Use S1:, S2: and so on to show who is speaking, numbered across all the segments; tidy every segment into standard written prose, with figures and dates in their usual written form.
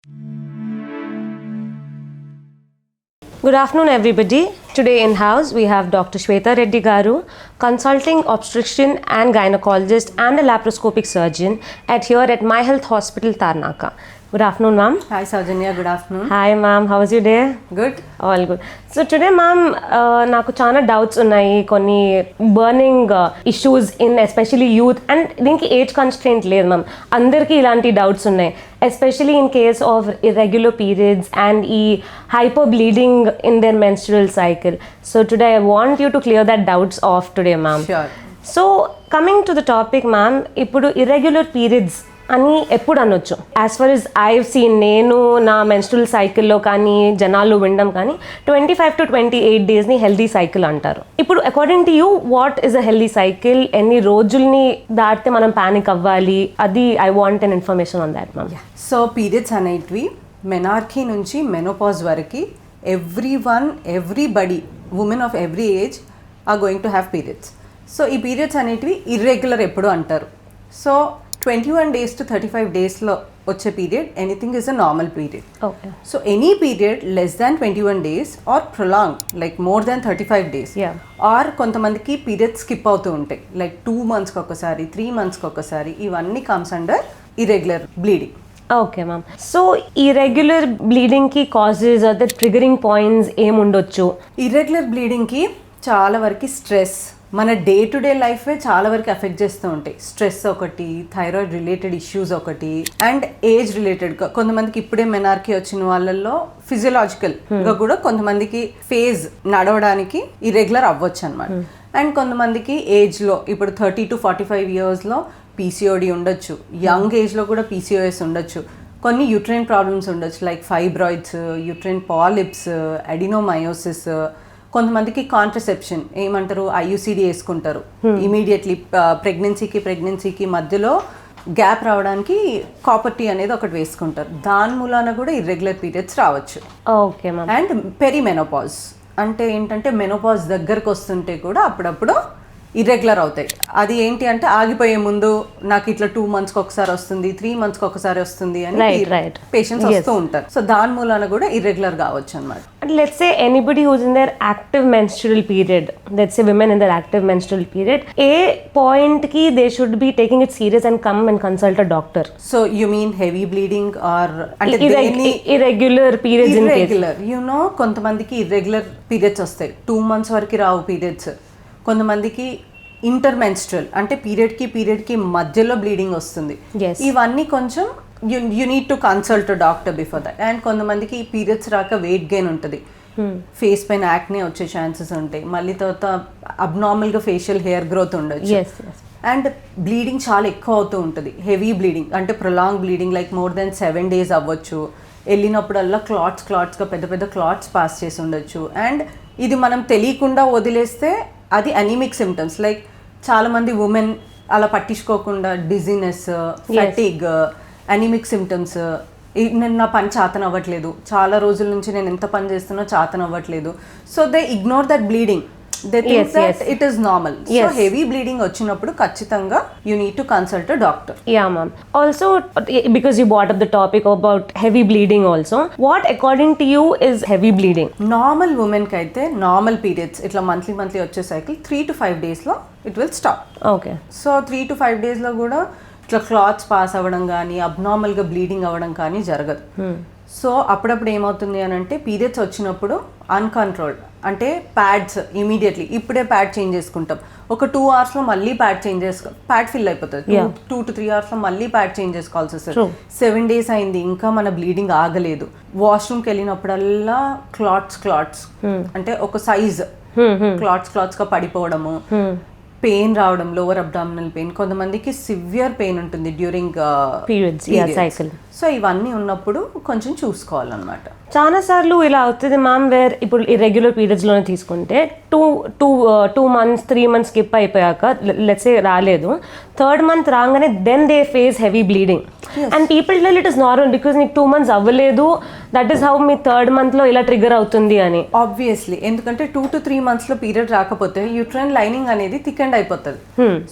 S1: Good afternoon, everybody. Today in house we have Dr. Shweta Reddy Garu, consulting obstetrician and gynecologist and a laparoscopic surgeon at My Health Hospital, Tarnaka. Good afternoon, ma'am.
S2: Hi, Saujanya. Good afternoon.
S1: Hi, ma'am. How was your day?
S2: Good.
S1: All good. So today, ma'am, నాకు చాలా doubts ఉన్నాయి, కొన్ని burning issues in especially youth and దీనికి age constraint లేదు ma'am, అందరికీ ఇలాంటి doubts ఉన్నాయి, especially in case of irregular periods and ఈ hyper bleeding in their menstrual cycle. So today I want you to clear that doubts of today, ma'am. So coming to the topic, ma'am, ఇప్పుడు irregular periods అని ఎప్పుడు అనొచ్చు? As far as I've seen, నేను నా menstrual సైకిల్లో కానీ జనాలు వినడం కానీ 25 to 28 డేస్ని హెల్దీ సైకిల్ అంటారు. ఇప్పుడు according to you what is a healthy cycle? ఎన్ని రోజుల్ని దాటితే మనం ప్యానిక్ అవ్వాలి? అది I want an information on that, ma'am.
S2: So periods అనేటివి మెనార్కీ నుంచి మెనోపాజ్ వరకు everybody, women of every age or going to have periods. So ఈ periods అనేటివి ఇర్రెగ్యులర్ ఎప్పుడు అంటారు. సో 21 days to 35 daysలో వచ్చే period anything is a normal period.
S1: Okay.
S2: So any period less than 21 days or prolong like more than 35 days or కొంతమందికి period skip అవుతూ ఉంటాయి, like 2 monthsకి ఒకసారి, 3 monthsకి ఒకసారి, ఇవన్నీ comes under irregular bleeding.
S1: Okay ma'am. So ఈ regular బ్లీడింగ్కి causes are the triggering points ఏముండొచ్చు?
S2: ఇర్రెగ్యులర్ బ్లీడింగ్కి చాలా వరకు స్ట్రెస్, మన డే టు డే లైఫే చాలా వరకు ఎఫెక్ట్ చేస్తూ ఉంటాయి. స్ట్రెస్ ఒకటి, థైరాయిడ్ రిలేటెడ్ ఇష్యూస్ ఒకటి, అండ్ ఏజ్ రిలేటెడ్గా కొంతమందికి ఇప్పుడే మెనార్కీ వచ్చిన వాళ్ళల్లో ఫిజియలాజికల్గా కూడా కొంతమందికి ఫేజ్ నడవడానికి ఇర్రెగ్యులర్ అవ్వచ్చు అనమాట. అండ్ కొంతమందికి ఏజ్లో ఇప్పుడు 30 to 45 yearsలో PCOD ఉండొచ్చు, యంగ్ ఏజ్లో కూడా PCOS ఉండొచ్చు, కొన్ని యూట్రైన్ ప్రాబ్లమ్స్ ఉండొచ్చు like fibroids, uterine polyps, adenomyosis, కొంతమందికి కాంట్రసెప్షన్ ఏమంటారు, IUCD వేసుకుంటారు ఇమీడియట్లీ ప్రెగ్నెన్సీకి మధ్యలో గ్యాప్ రావడానికి కాపర్ టీ అనేది ఒకటి వేసుకుంటారు, దాని మూలాన కూడా ఇర్రెగ్యులర్ పీరియడ్స్ రావచ్చు.
S1: Okay ma'am.
S2: అండ్ పెరిమెనోపాజ్ అంటే ఏంటంటే మెనోపాజ్ దగ్గరకు వస్తుంటే కూడా అప్పుడప్పుడు ఇర్రెగ్యులర్ అవుతాయి. అది ఏంటి అంటే ఆగిపోయే ముందు నాకు ఇట్లా 2 monthsకి ఒకసారి వస్తుంది, 3 monthsకి ఒకసారి వస్తుంది అని పేషెంట్స్ వస్తూ ఉంటారు. సో దాని మూలాన కూడా ఇర్రెగ్యులర్ కావచ్చు అనమాట.
S1: Let's say anybody who's in their active menstrual period, let's say women in their active menstrual period, a point ki they should be taking it serious and come and consult a doctor.
S2: So you mean heavy bleeding or
S1: irregular periods?
S2: Irregular, you know, కొంతమందికి irregular periods వస్తాయి, 2 months వరకు రావు periods. కొంతమందికి intermenstrual అంటే పీరియడ్కి మధ్యలో bleeding వస్తుంది. ఇవన్నీ కొంచెం you need to consult doctor before that. And కొంతమందికి పీరియడ్స్ రాక వెయిట్ గెయిన్ ఉంటుంది, ఫేస్ పైన యాక్నే వచ్చే ఛాన్సెస్ ఉంటాయి, మళ్ళీ తర్వాత అబ్నార్మల్గా ఫేషియల్ హెయిర్ గ్రోత్ ఉండొచ్చు. అండ్ బ్లీడింగ్ చాలా ఎక్కువ అవుతూ ఉంటుంది, హెవీ బ్లీడింగ్ అంటే prolong bleeding like more than 7 days అవ్వచ్చు. వెళ్ళినప్పుడల్లా క్లాట్స్గా పెద్ద క్లాట్స్ పాస్ చేసి ఉండొచ్చు. అండ్ ఇది మనం తెలియకుండా వదిలేస్తే అది అనీమిక్ సిమ్టమ్స్, లైక్ చాలామంది ఉమెన్ అలా పట్టించుకోకుండా డిజీనెస్, ఫటిగ్, అనీమిక్ సిమ్టమ్స్, నేను నా పని చాతన అవ్వట్లేదు, చాలా రోజుల నుంచి నేను ఎంత పని చేస్తున్నా చాతన అవ్వట్లేదు. So they ignore that bleeding, they think that it is normal. So heavy bleeding వచ్చినప్పుడు ఖచ్చితంగా you need to consult a doctor.
S1: Ya ma'am. Also because you brought up the topic about heavy bleeding also, what according to you is heavy bleeding?
S2: Normal ఉమెన్కి అయితే normal periods ఇట్లా monthly వచ్చే cycle 3 to 5 daysలో it will stop.
S1: Okay. So
S2: 3 to 5 daysలో కూడా ఇట్లా clothes pass అవ్వడం కానీ అబ్నార్మల్గా బ్లీడింగ్ అవ్వడం కానీ జరగదు. సో అప్పుడప్పుడు ఏమవుతుంది అని అంటే పీరియడ్స్ వచ్చినప్పుడు అన్కంట్రోల్డ్ అంటే ప్యాడ్స్ ఇమీడియట్లీ ఇప్పుడే ప్యాడ్ చేంజ్ చేసుకుంటాం, ఒక 2 hours మళ్ళీ ప్యాడ్ ఫిల్ అయిపోతుంది, 2 to 3 hours మళ్ళీ ప్యాడ్ చేంజ్ చేసుకోవాల్సి వస్తుంది. 7 days అయింది ఇంకా మన బ్లీడింగ్ ఆగలేదు, వాష్రూమ్కి వెళ్ళినప్పుడల్లా క్లాట్స్ అంటే ఒక సైజ్ క్లాట్స్గా పడిపోవడము, పెయిన్ రావడం, లోవర్ అబ్డామినల్ పెయిన్, కొంతమందికి సివియర్ పెయిన్ ఉంటుంది డ్యూరింగ్
S1: పీరియడ్స్ సైకిల్.
S2: సో ఇవన్నీ ఉన్నప్పుడు కొంచెం చూసుకోవాలన్నమాట.
S1: చాలా సార్లు ఇలా అవుతుంది మ్యామ్, వేర్ ఇప్పుడు ఇర్రెగ్యులర్ పీరియడ్స్లోనే తీసుకుంటే 2 months 3 months స్కిప్ అయిపోయాక లెట్స్ సే రాలేదు, 3rd month రాగానే then they face heavy bleeding and people tell it is normal because నీకు 2 months అవ్వలేదు, దట్ ఈస్ హౌ మీ 3rd monthలో ఇలా ట్రిగర్ అవుతుంది అని.
S2: ఆబ్వియస్లీ, ఎందుకంటే 2 to 3 monthsలో పీరియడ్ రాకపోతే యూట్రైన్ లైనింగ్ అనేది థిక్ అండ్ అయిపోతుంది.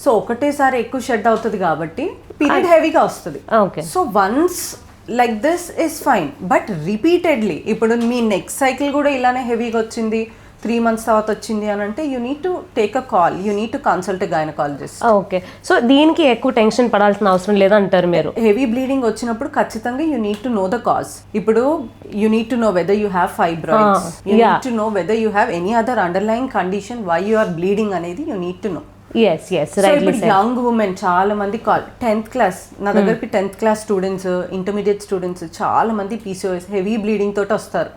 S2: సో ఒకటేసారి ఎక్కువ షెడ్ అవుతుంది కాబట్టి పీరియడ్ హెవీగా వస్తుంది. So once like this is fine, but repeatedly ఇప్పుడు మీ నెక్స్ట్ సైకిల్ కూడా ఇలానే హెవీగా వచ్చింది, 3 months తర్వాత వచ్చింది అని అంటే you need to take a call, you need to consult gynaecologist.
S1: Okay, so దీనికి ఎక్కువ టెన్షన్ పడాల్సిన అవసరం లేదంటారు మీరు?
S2: హెవీ బ్లీడింగ్ వచ్చినప్పుడు ఖచ్చితంగా you need to know the cause. ఇప్పుడు you need to know whether you have fibroids, you need to know whether you have any other underlying condition why you are bleeding అనేది you need to know.
S1: yes
S2: ఇప్పుడు young women చాలా మంది 10th class నా దగ్గరికి 10th class students, intermediate students చాలా మంది PCOS heavy bleeding తోటి వస్తారు.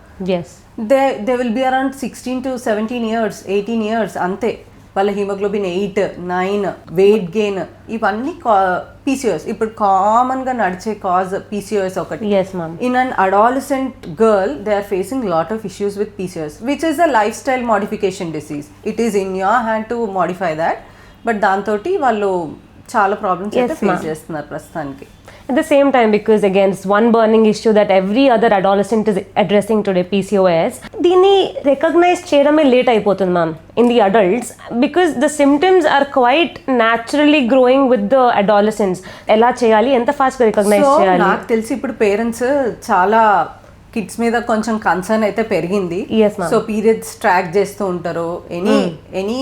S2: They will be around 16 to 17 years, 18 years అంతే. వాళ్ళ హిమోగ్లోబిన్ 8, 9, వెయిట్ గెయిన్, ఇవన్నీ PCOS. ఇప్పుడు కామన్ గా నడిచే కాజ్ PCOS ఒకటి. In an adolescent girl they are facing lot of issues with PCOS, which is a life style modification disease. It is in your hand to modify that, but దాంతో వాళ్ళు చాలా problems అయితే face చేస్తున్నారు ప్రస్తుతానికి.
S1: At the same time, because again it's one burning issue that every other adolescent is addressing today, PCOS, దీన్ని recognize చేయడమే late అయిపోతుంది ma'am in the adults, because the symptoms are quite naturally growing with the adolescents. ఎలా చేయాలి, ఎంత fast గా recognise చేయాలి?
S2: నాకు తెలిసి ఇప్పుడు పేరెంట్స్ చాలా కిడ్స్ మీద కొంచెం కన్సర్న్ అయితే పెరిగింది. సో పీరియడ్స్ ట్రాక్ చేస్తూ ఉంటారు. Any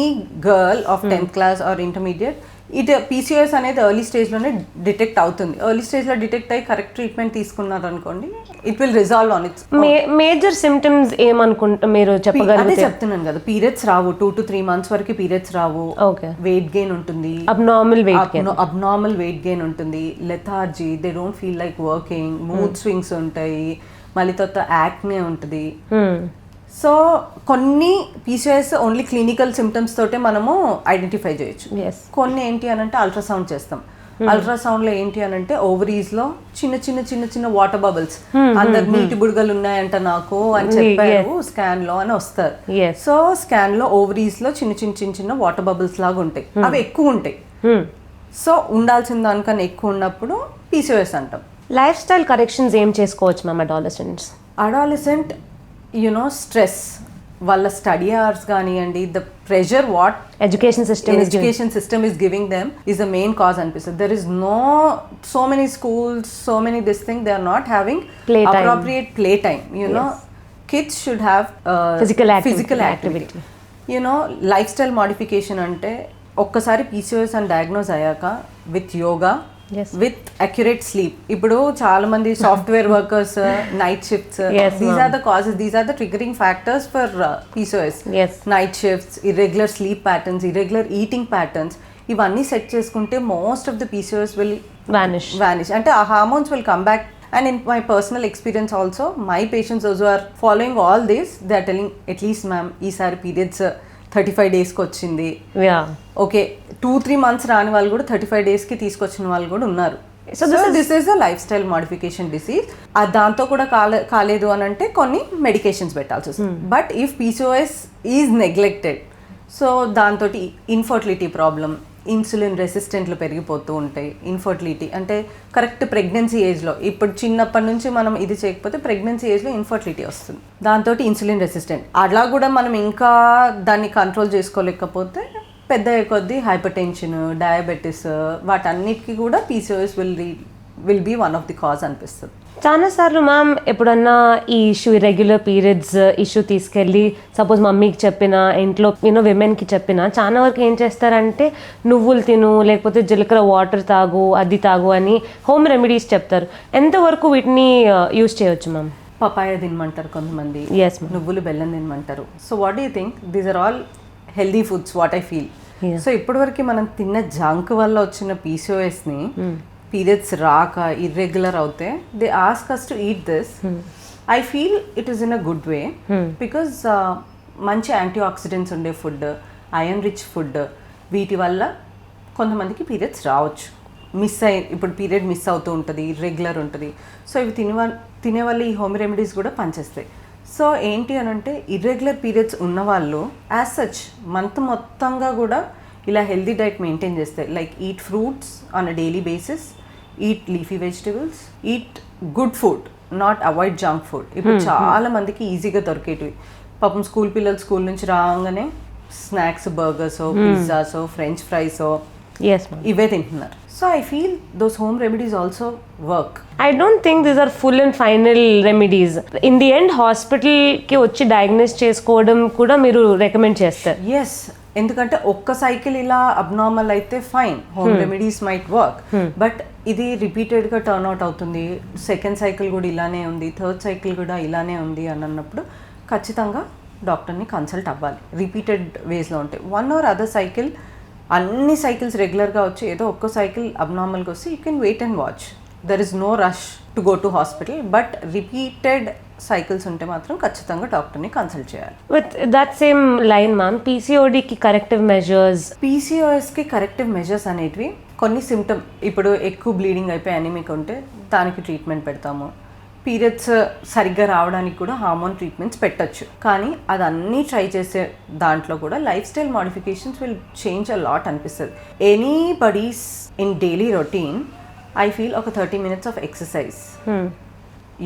S2: girl of 10th class or intermediate PCOS అనేది ఎర్లీ స్టేజ్లోనే డిటెక్ట్ అవుతుంది. ఎర్లీ స్టేజ్లో డిటెక్ట్ అయ్యి కరెక్ట్ ట్రీట్మెంట్ తీసుకున్నారు అనుకోండి, it will resolve on its.
S1: Major symptoms ఏమనుకుంటా మీరు చెప్పగలరు?
S2: అదే చెప్తున్నాను కదా, పీరియడ్స్ రావు 2 to 3 months వరకు పీరియడ్స్ రావు. వెయిట్ గెయిన్ ఉంటుంది, అబ్నార్మల్ వెయిట్ గెయిన్ ఉంటుంది, lethargy, they don't feel like working, mood swings ఉంటాయి, మళ్ళీ తర్వాత యాక్నే ఉంటుంది. సో కొన్ని PCOS ఓన్లీ క్లినికల్ సిమ్టమ్స్ తోటే మనము ఐడెంటిఫై చేయొచ్చు. కొన్ని ఏంటి అని అంటే అల్ట్రాసౌండ్ చేస్తాం. అల్ట్రాసౌండ్ లో ఏంటి అని అంటే ఓవరీస్ లో చిన్న చిన్న చిన్న చిన్న వాటర్ బబుల్స్, అందరు నీటి బుడగలు ఉన్నాయంట నాకు అని చెప్పారు స్కాన్ లో అని వస్తారు. సో స్కాన్ లో ఓవరీస్ లో చిన్న చిన్న చిన్న చిన్న వాటర్ బబుల్స్ లాగా ఉంటాయి, అవి ఎక్కువ ఉంటాయి. సో ఉండాల్సిన దానికన్నా ఎక్కువ ఉన్నప్పుడు PCOS అంటాం.
S1: లైఫ్ స్టైల్ కరెక్షన్స్ ఏం చేసుకోవచ్చు మ్యామ్
S2: అడాలసెంట్? స్ట్రెస్, వాళ్ళ స్టడీ అవర్స్ కానివ్వండి, the pressure what education system is giving them is the main cause అనిపిస్తుంది. There is so many schools, so many this thing, they are not having appropriate play time. Kids should have physical activity. Life style modification అంటే ఒక్కసారి PCOS అని diagnose అయ్యాక with yoga, with accurate sleep. ఇప్పుడు చాలా మంది software workers, night shifts, these are the causes, these are the triggering factors for PCOS. Night shifts, irregular sleep patterns, irregular eating patterns, ఇవన్నీ set చేసుకుంటే most of the PCOS will vanish. అంటే ఆ hormones will come back. And in my personal experience also, my patients those who are following all this, they are telling at least ma'am ఈసారి periods 35 days కి వచ్చింది. Okay, 2-3 months రాని వాళ్ళు కూడా 35 days కి తీసుకొచ్చిన వాళ్ళు కూడా ఉన్నారు. So this is a life style modification disease. దాంతో కూడా కాలేదు అని అంటే కొన్ని మెడికేషన్స్ పెట్టాల్సి వస్తుంది. But if PCOS is neglected, so దాంతో ఇన్ఫర్టిలిటీ ప్రాబ్లం, ఇన్సులిన్ రెసిస్టెంట్లు పెరిగిపోతూ ఉంటాయి. ఇన్ఫర్టిలిటీ అంటే కరెక్ట్ ప్రెగ్నెన్సీ ఏజ్లో, ఇప్పుడు చిన్నప్పటి నుంచి మనం ఇది చేయకపోతే ప్రెగ్నెన్సీ ఏజ్లో ఇన్ఫర్టిలిటీ వస్తుంది. దాంతో ఇన్సులిన్ రెసిస్టెంట్, అలా కూడా మనం ఇంకా దాన్ని కంట్రోల్ చేసుకోలేకపోతే పెద్ద కొద్దీ హైపర్ టెన్షన్, డయాబెటీస్, వాటన్నిటికీ కూడా PCOS will be one of the cause అనిపిస్తుంది.
S1: చాలా సార్లు మ్యామ్ ఎప్పుడన్నా ఈ ఇష్యూ ఇర్రెగ్యులర్ పీరియడ్స్ ఇష్యూ తీసుకెళ్ళి సపోజ్ మమ్మీకి చెప్పిన, ఇంట్లో విమెన్కి చెప్పిన, చాలా వరకు ఏం చేస్తారంటే నువ్వులు తిను, లేకపోతే జీలకర్ర వాటర్ తాగు, అది తాగు అని హోమ్ రెమెడీస్ చెప్తారు. ఎంతవరకు వీటిని యూజ్ చేయొచ్చు మ్యామ్?
S2: పపాయ తినమంటారు కొంతమంది, నువ్వులు బెల్లం తినమంటారు. So what do you think? These are all healthy foods what I feel. So ఇప్పటివరకు మనం తిన్న జంక్ వల్ల వచ్చిన PCOSని పీరియడ్స్ రాక ఇర్రెగ్యులర్ అవుతే they ask us to eat this. I feel it is in a good way, because మంచి anti oxidants ఉండే ఫుడ్, ఐరన్ రిచ్ ఫుడ్, వీటి వల్ల కొంతమందికి పీరియడ్స్ రావచ్చు. ఇప్పుడు పీరియడ్ మిస్ అవుతూ ఉంటుంది, ఇర్రెగ్యులర్ ఉంటుంది. సో ఇవి తినే వల్ల ఈ హోమ్ రెమెడీస్ కూడా పనిచేస్తాయి. సో ఏంటి అని అంటే ఇర్రెగ్యులర్ పీరియడ్స్ ఉన్నవాళ్ళు యాజ్ సచ్ మంత్ మొత్తంగా కూడా ఇలా హెల్దీ డైట్ మెయింటైన్ చేస్తాయి. Like eat fruits on a daily basis, eat leafy vegetables, eat good food, not avoid junk food. ఇప్పుడు చాలా మందికి ఈజీగా దొరికేటివి. పాపం స్కూల్ పిల్లలు స్కూల్ నుంచి రాగానే snacks, burgers, pizzas, French fries,
S1: yes ma'am.
S2: ఇవే తింటున్నారు. So I feel those home remedies also work.
S1: I don't think these are full and final remedies. In the end, హాస్పిటల్కి వచ్చి డయాగ్నోస్ చేసుకోవడం కూడా మీరు రికమెండ్ చేస్తారు.
S2: ఎస్, ఎందుకంటే ఒక్క సైకిల్ ఇలా అబ్నార్మల్ అయితే fine, home remedies might work. But ఇది రిపీటెడ్గా టర్న్ అవుట్ అవుతుంది, సెకండ్ సైకిల్ కూడా ఇలానే ఉంది, థర్డ్ సైకిల్ కూడా ఇలానే ఉంది అని అన్నప్పుడు ఖచ్చితంగా డాక్టర్ని కన్సల్ట్ అవ్వాలి. రిపీటెడ్ వేస్లో ఉంటాయి. వన్ ఆర్ అదర్ సైకిల్, అన్ని సైకిల్స్ రెగ్యులర్గా వచ్చి ఏదో ఒక్క సైకిల్ అబ్నార్మల్గా వస్తే you can wait and watch. There is no rush to go to hospital. But repeated cycles ఉంటే మాత్రం ఖచ్చితంగా డాక్టర్ని కన్సల్ట్ చేయాలి.
S1: With that same line ma'am, పీసీఓడికి కరెక్టివ్ మెజర్స్,
S2: పీసీఓఎస్కి కరెక్టివ్ మెజర్స్ అనేటివి కొన్ని సిమ్టమ్, ఇప్పుడు ఎక్కువ బ్లీడింగ్ అయిపోయి అనీమిక్ ఉంటే దానికి ట్రీట్మెంట్ పెడతాము. పీరియడ్స్ సరిగ్గా రావడానికి కూడా హార్మోన్ ట్రీట్మెంట్స్ పెట్టచ్చు. కానీ అదన్నీ ట్రై చేసే దాంట్లో కూడా life style modifications will change a lot అనిపిస్తుంది. Anybody's in daily routine I feel ఒక 30 minutes of exercise,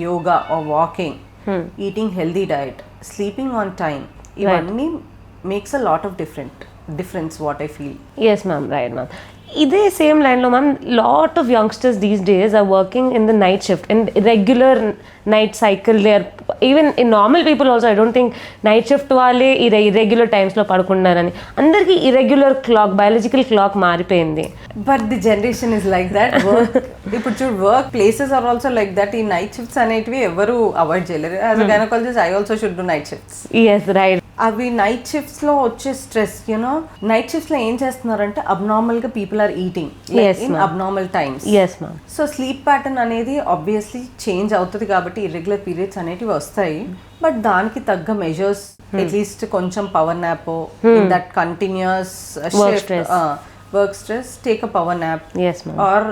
S2: yoga or walking, eating healthy diet, sleeping on time, ఇవన్నీ makes a lot of difference what I feel.
S1: Yes ma'am, right ma'am. ఇదే same లైన్లో ma'am, lot of youngsters these days are working in the night shift and irregular night cycle. They are even in normal people also, I don't think night shift వాళ్ళే irregular టైమ్స్లో పడుకున్నారని. అందరికీ irregular clock, biological clock మారిపోయింది.
S2: But the generation is like that. ఇప్పుడు చూడు, work places are also like that. ఈ night shifts అనేటివి ఎవరు అవాయిడ్ చేయలేరు. As a gynaecologist I also should do night shifts.
S1: Yes right.
S2: అవి నైట్ షిఫ్ట్స్లో వచ్చే స్ట్రెస్, యూనో నైట్ షిఫ్ట్స్లో ఏం చేస్తున్నారంటే అబ్నార్మల్గా people are eating in abnormal times. So sleep pattern అనేది ఆబ్వియస్లీ చేంజ్ అవుతుంది కాబట్టి ఇర్రెగ్యులర్ పీరియడ్స్ అనేటివి వస్తాయి. బట్ దానికి తగ్గ మెజర్స్, అట్లీస్ట్ కొంచెం power nap, in that continuous work stress, take a power nap, or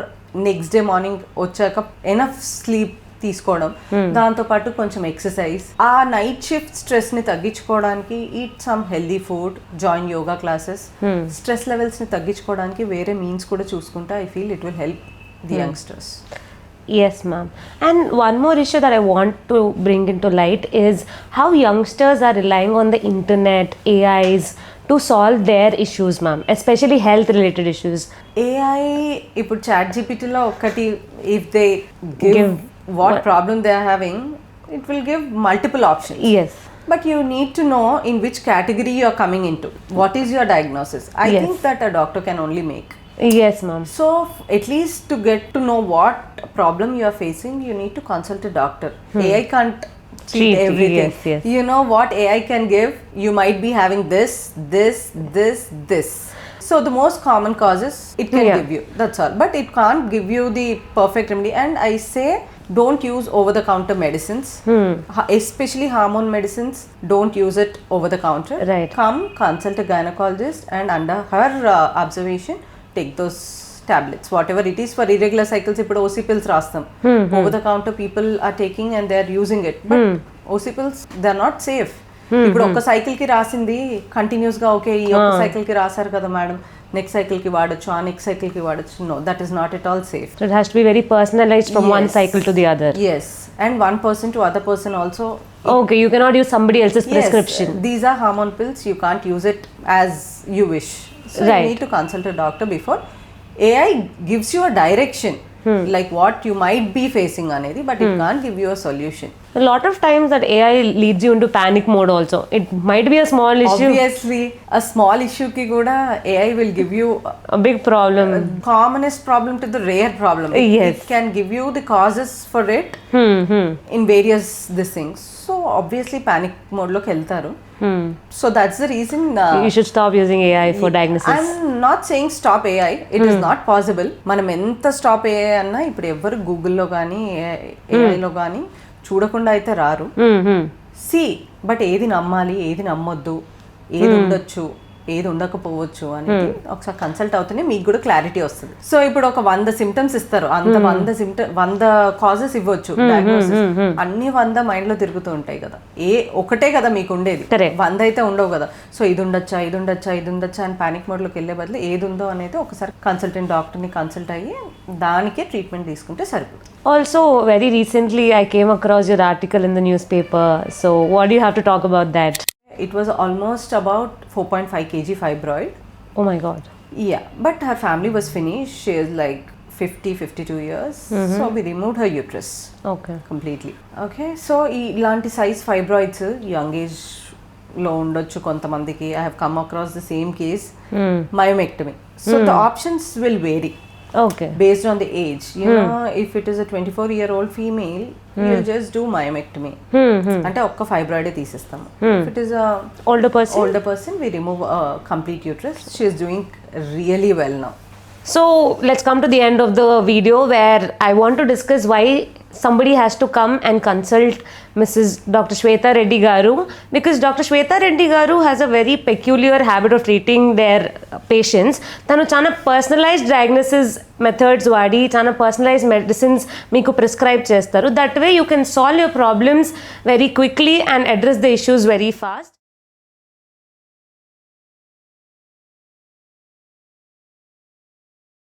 S2: next day morning వచ్చాక enough sleep తీసుకోవడం, దాంతోపాటు కొంచెం ఎక్సర్సైజ్. ఆ నైట్ షిఫ్ట్ స్ట్రెస్ ని తగ్గించుకోవడానికి eat some healthy food, join yoga classes. Stress levels ని తగ్గించుకోవడానికి వేరే మీన్స్ కూడా చూసుకుంటే I feel it will help the youngsters.
S1: Yes ma'am. And one more issue that I want to bring into light is how youngsters are relying on the internet, AIs to solve their issues ma'am, especially health related issues.
S2: AI ఇప్పుడు ChatGPT లో ఒకటి, if they give what problem they are having, it will give multiple options.
S1: Yes.
S2: But you need to know in which category you are coming into. What is your diagnosis? I think that a doctor can only make.
S1: Yes ma'am.
S2: So at least to get to know what problem you are facing, you need to consult a doctor. AI can't treat everything.
S1: Yes.
S2: You know what AI can give? You might be having this. So the most common causes it can give you. That's all. But it can't give you the perfect remedy. And I say don't use over-the-counter medicines. Especially hormone medicines. Don't use it over the counter.
S1: Right.
S2: Come consult a gynecologist and under her observation take those tablets, whatever it is. For irregular cycles ఇప్పుడు OC pills రాస్తాం. Over the counter people are taking and they are using it. But OC pills they are not safe. ఇప్పుడు ఒక్క cycle కి రాసింది continuous గా, okay ఈ ఒక్క cycle కి రాశారు కదా మేడం, నెక్స్ట్ సైకిల్ కి వాడొచ్చు, ఆ నెక్స్ట్ సైకిల్ కి వాడొచ్చు. No, that is not at all safe.
S1: So it has to be very personalized from one cycle to the other.
S2: Yes, and one person to other person also.
S1: Okay, you cannot use somebody else's prescription.
S2: These are hormone pills, you can't use it as you wish. So you need to consult a doctor before. AI gives you a direction, like what you might be facing anedi, but it can't give you a solution.
S1: A lot of times that AI leads you into panic mode also. It might be a small issue.
S2: Obviously, a small issue ki kuda AI will give you
S1: a big problem.
S2: Commonest problem to the rare problem.
S1: Yes.
S2: It can give you the causes for it in various these things. So obviously panic mode loki veltaru. So that's the reason
S1: you should stop using AI for diagnosis.
S2: I'm not saying stop AI. It is not possible. మనం ఎంత stop AI అన్నా ఇప్పుడు ఎవరు గూగుల్లో కానీ ఏఐలో కానీ చూడకుండా అయితే రారు. బట్ ఏది నమ్మాలి, ఏది నమ్మొద్దు, ఏది ఉండొచ్చు, ఏది ఉండకపోవచ్చు అనేది ఒకసారి కన్సల్ట్ అవుతూనే మీకు కూడా క్లారిటీ వస్తుంది. సో ఇప్పుడు ఒక 100 సిమ్టమ్స్ ఇస్తారు, 100 కాజెస్ ఇవ్వచ్చు డయాగ్నోసిస్. అన్ని 100 మైండ్ లో తిరుగుతూ ఉంటాయి కదా, ఒకటే కదా మీకు ఉండేది, 100 అయితే ఉండవు కదా. సో ఇది ఉండొచ్చా అని పానిక్ మోడ్ లోకి వెళ్లే బదులు ఏది ఉందో అనేది ఒకసారి కన్సల్టెంట్ డాక్టర్ ని కన్సల్ట్ అయ్యి దానికే ట్రీట్మెంట్ తీసుకుంటే సరిపోతుంది.
S1: Also, very recently I came across your article in the newspaper. So what do you have to talk about that?
S2: It was almost about 4.5 kg fibroid.
S1: Oh my god.
S2: Yeah, but her family was finished. She is like 52 years. So we removed her uterus
S1: okay
S2: completely. Okay, so ఇలాంటి size fibroids young age లో ఉండొచ్చు కొంతమందికి. I have come across the same case, myomectomy. So the options will vary
S1: okay
S2: based on the age. You know, if it is a 24-year-old female, you'll just do myomectomy. అంటే ఒక్క fibroid తీసేస్తాము. If it is a older person, we remove a complete uterus. She is doing really well now.
S1: So let's come to the end of the video where I want to discuss why somebody has to come and consult Mrs. Dr. Shweta Reddy Garu, because Dr. Shweta Reddy Garu has a very peculiar habit of treating their patients. Tanu chana personalized diagnosis methods vaadi chana personalized medicines meeku prescribe chestaru. That way you can solve your problems very quickly and address the issues very fast.